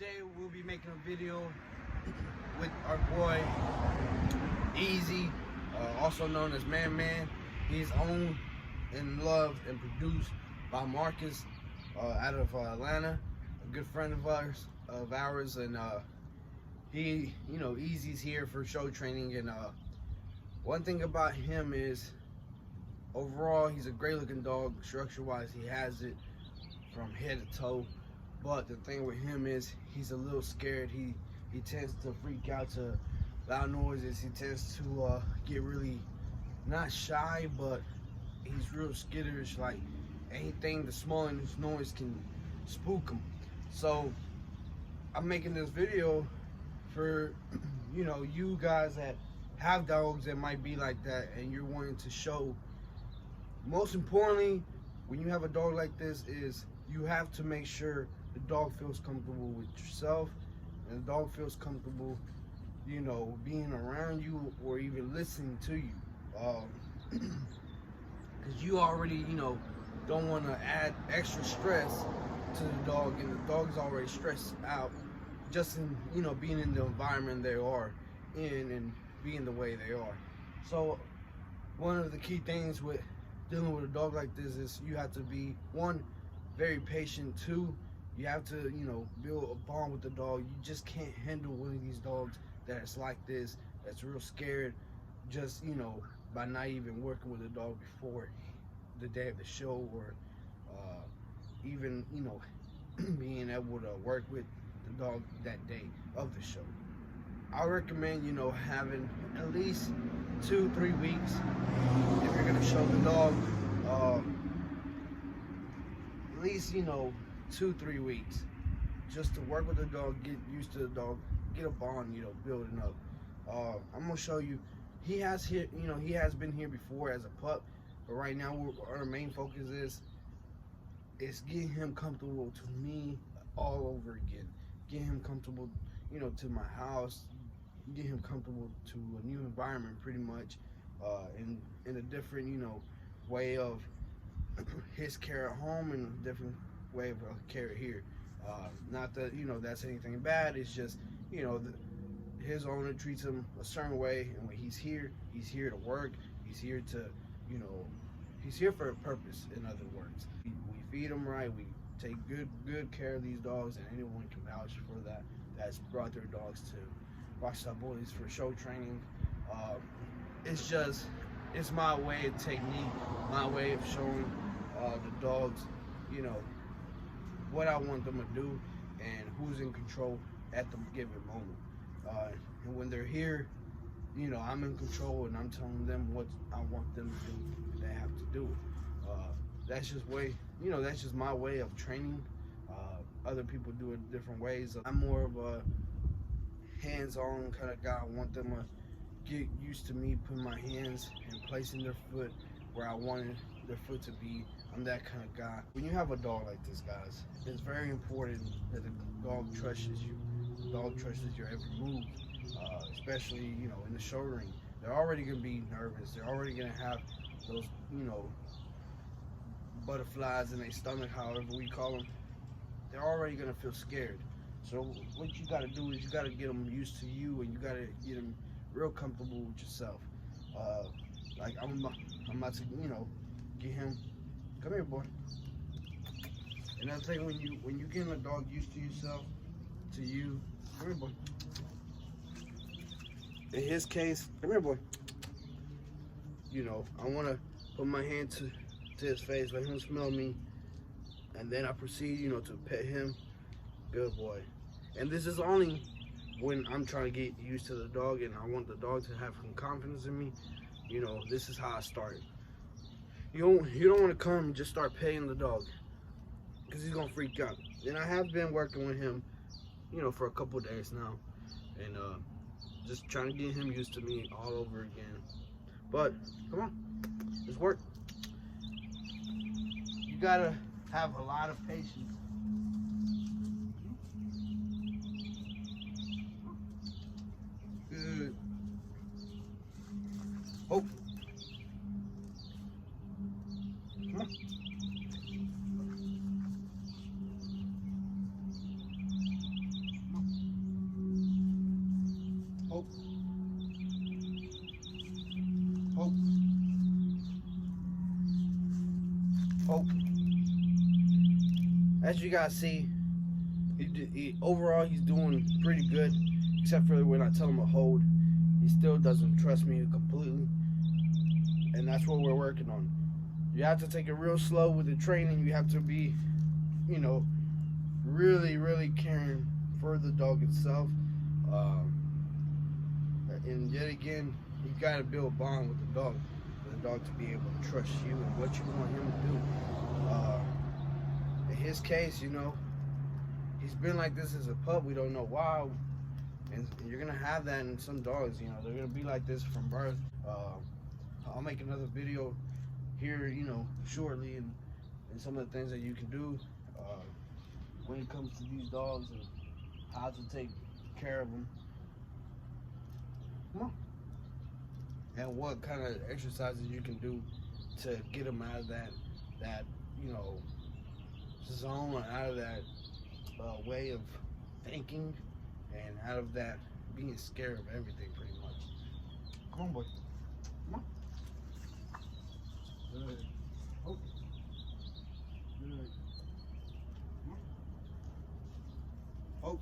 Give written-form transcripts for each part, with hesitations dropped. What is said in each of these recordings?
Today we'll be making a video with our boy Easy, also known as Man Man. He's owned and loved and produced by Marcus out of Atlanta, a good friend of ours, and he, Easy's here for show training. And one thing about him is, overall, he's a great looking dog. Structure-wise, he has it from head to toe. But the thing with him is he's a little scared. He tends to freak out to loud noises. He tends to get really, not shy, but he's real skittish. Like anything the smallest noise can spook him. So I'm making this video for you guys that have dogs that might be like that, and you're wanting to show. Most importantly, when you have a dog like this, is you have to make sure the dog feels comfortable with yourself, and the dog feels comfortable, being around you or even listening to you. Because you already, don't want to add extra stress to the dog, and the dog's already stressed out just in, being in the environment they are in and being the way they are. So one of the key things with dealing with a dog like this is you have to be, one, very patient. Two, you have to, build a bond with the dog. You just can't handle one of these dogs that's like this, that's real scared, just, by not even working with the dog before the day of the show, or even, being able to work with the dog that day of the show. I recommend, having at least 2-3 weeks if you're gonna show the dog. At least 2-3 weeks just to work with the dog, get used to the dog, get a bond, building up. I'm gonna show you. He has been here before as a pup, but right now our main focus is getting him comfortable to me all over again. Get him comfortable, to my house. Get him comfortable to a new environment, pretty much, in a different, way of his care at home and a different way of care here. Not that that's anything bad. It's just his owner treats him a certain way, and when he's here to work. He's here to he's here for a purpose. In other words, we feed him right. We take good care of these dogs, and anyone can vouch for that. That's brought their dogs to Rockstar Bullies for show training. It's my way of technique, my way of showing the dogs, what I want them to do and who's in control at the given moment. And when they're here, I'm in control, and I'm telling them what I want them to do. They have to do it. That's just my way of training. Other people do it different ways. I'm more of a hands-on kind of guy. I want them to get used to me putting my hands and placing their foot where I wanted their foot to be. I'm that kind of guy. When you have a dog like this, guys, it's very important that the dog trusts you. The dog trusts your every move, especially, in the show ring. They're already going to be nervous. They're already going to have those, butterflies in their stomach, however we call them. They're already going to feel scared. So what you got to do is you got to get them used to you, and you got to get them real comfortable with yourself. Like I'm about to, get him. Come here, boy. Another thing, when you getting a dog used to yourself, to you, come here, boy. In his case, come here, boy. I want to put my hand to his face, let him smell me, and then I proceed, to pet him. Good boy. And this is only when I'm trying to get used to the dog, and I want the dog to have some confidence in me. This is how I started. You don't want to come and just start petting the dog, because he's gonna freak out. And I have been working with him, for a couple days now, and just trying to get him used to me all over again. But come on, it's work. You gotta have a lot of patience. Good. Oh. Come on. Hope. Hope. Hope. As you guys see, overall he's doing pretty good, except for when I tell him to hold. He still doesn't trust me completely, and that's what we're working on. You have to take it real slow with the training. You have to be, you know, really caring for the dog itself. And yet again, you got to build a bond with the dog, for the dog to be able to trust you and what you want him to do. In his case, you know, he's been like this as a pup. We don't know why. And you're going to have that in some dogs, you know. They're going to be like this from birth. I'll make another video here, you know, shortly, and some of the things that you can do when it comes to these dogs and how to take care of them. Come on. And what kind of exercises you can do to get them out of that you know, zone, out of that way of thinking, and out of that being scared of everything, pretty much. Come on, boy. Come on. Good. Oh. Good. Come on. Oh.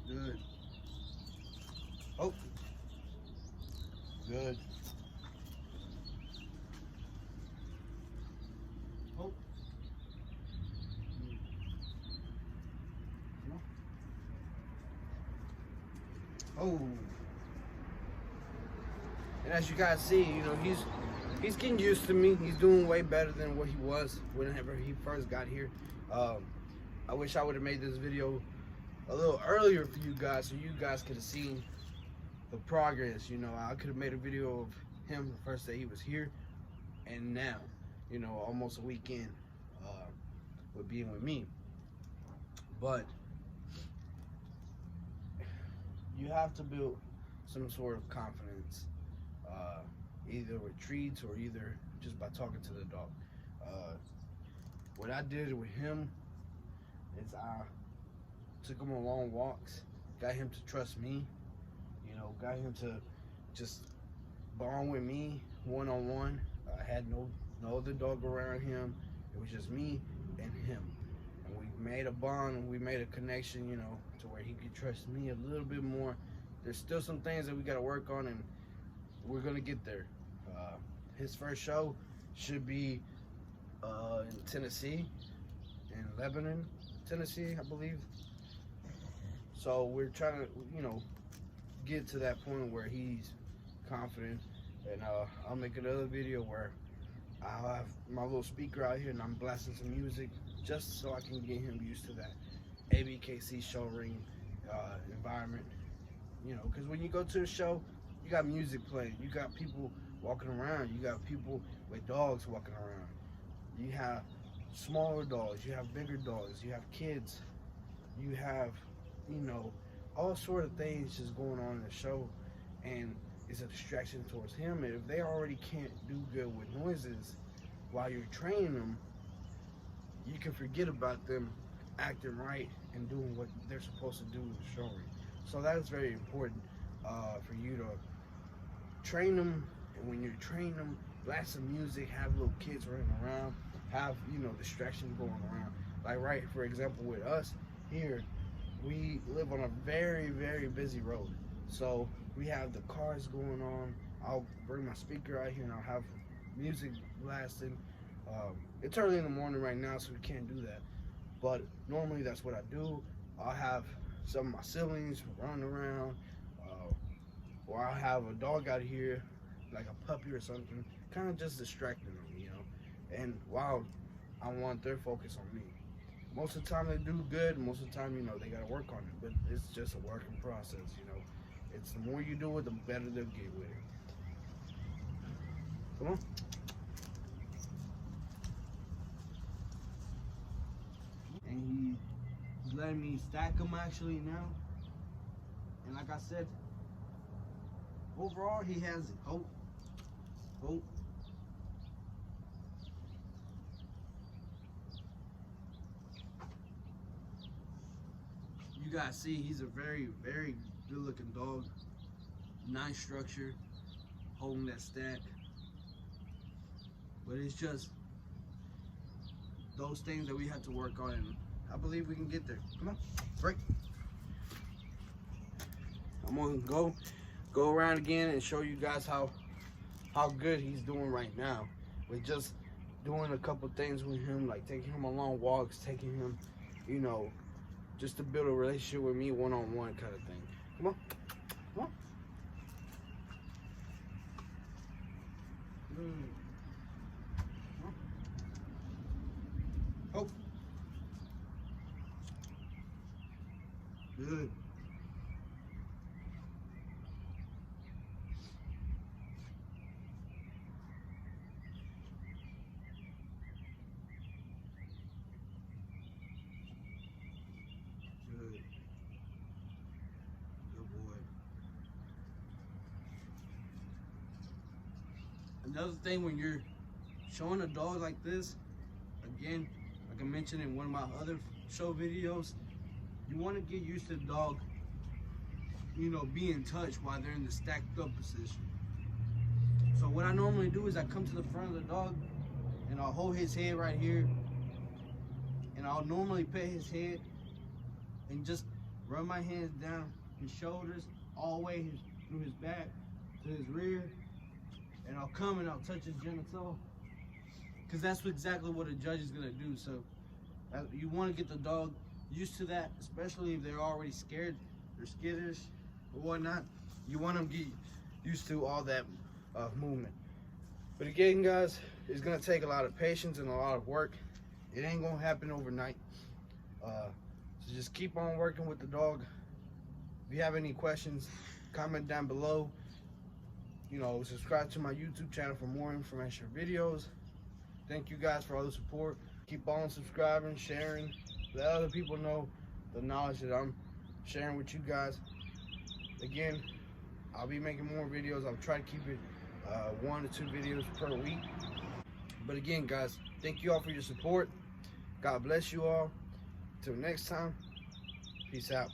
Good. Oh. Good. Oh. Oh. And as you guys see, you know, he's getting used to me. He's doing way better than what he was whenever he first got here. I wish I would have made this video a little earlier for you guys, so you guys could have seen the progress. You know, I could have made a video of him the first day he was here, and now, you know, almost a weekend with being with me. But you have to build some sort of confidence, either with treats or either just by talking to the dog. What I did with him is I took him on long walks, got him to trust me, you know, got him to just bond with me one-on-one. I had no other dog around him. It was just me and him. And we made a bond, we made a connection, you know, to where he could trust me a little bit more. There's still some things that we got to work on, and we're going to get there. His first show should be in Tennessee, in Lebanon, Tennessee, I believe. So we're trying to, you know, get to that point where he's confident, and I'll make another video where I'll have my little speaker out here and I'm blasting some music just so I can get him used to that ABKC show ring environment. You know, because when you go to a show, you got music playing, you got people walking around, you got people with dogs walking around, you have smaller dogs, you have bigger dogs, you have kids, you have, you know, all sort of things just going on in the show, and it's a distraction towards him. And if they already can't do good with noises while you're training them, you can forget about them acting right and doing what they're supposed to do in the show ring. So that is very important for you to train them. And when you're training them, blast some music, have little kids running around, have, you know, distractions going around. Like, right, for example, with us here, we live on a very busy road. So we have the cars going on. I'll bring my speaker out here and I'll have music blasting. It's early in the morning right now, so we can't do that. But normally that's what I do. I'll have some of my siblings running around, or I'll have a dog out here, like a puppy or something, kind of just distracting them, you know. And while I want their focus on me. Most of the time they do good, most of the time, you know, they gotta work on it, but it's just a working process, you know. It's the more you do it, the better they'll get with it. Come on. And he's letting me stack them actually now. And like I said, overall he has it. Hope. you guys see, he's a very, very good looking dog. Nice structure, holding that stack. But it's just those things that we have to work on, and I believe we can get there. Come on, break. I'm gonna go around again and show you guys how good he's doing right now. With just doing a couple things with him, like taking him on long walks, taking him, you know, just to build a relationship with me one-on-one kind of thing. Come on, come on. Good. Come on. Oh. Good. Another thing, when you're showing a dog like this, again, like I mentioned in one of my other show videos, you want to get used to the dog, you know, be in touch while they're in the stacked up position. So what I normally do is I come to the front of the dog and I'll hold his head right here, and I'll normally pet his head and just run my hands down his shoulders all the way through his back to his rear. And I'll come and I'll touch his genital, because that's exactly what a judge is gonna do. So you want to get the dog used to that, especially if they're already scared, they're skittish or whatnot. You want them to get used to all that movement. But again, guys, it's gonna take a lot of patience and a lot of work. It ain't gonna happen overnight. So just keep on working with the dog. If you have any questions, comment down below. You know, subscribe to my YouTube channel for more information videos. Thank you guys for all the support. Keep on subscribing, sharing, let other people know the knowledge that I'm sharing with you guys. Again, I'll be making more videos. I'll try to keep it 1 to 2 videos per week. But again, guys, thank you all for your support. God bless you all. Till next time, peace out.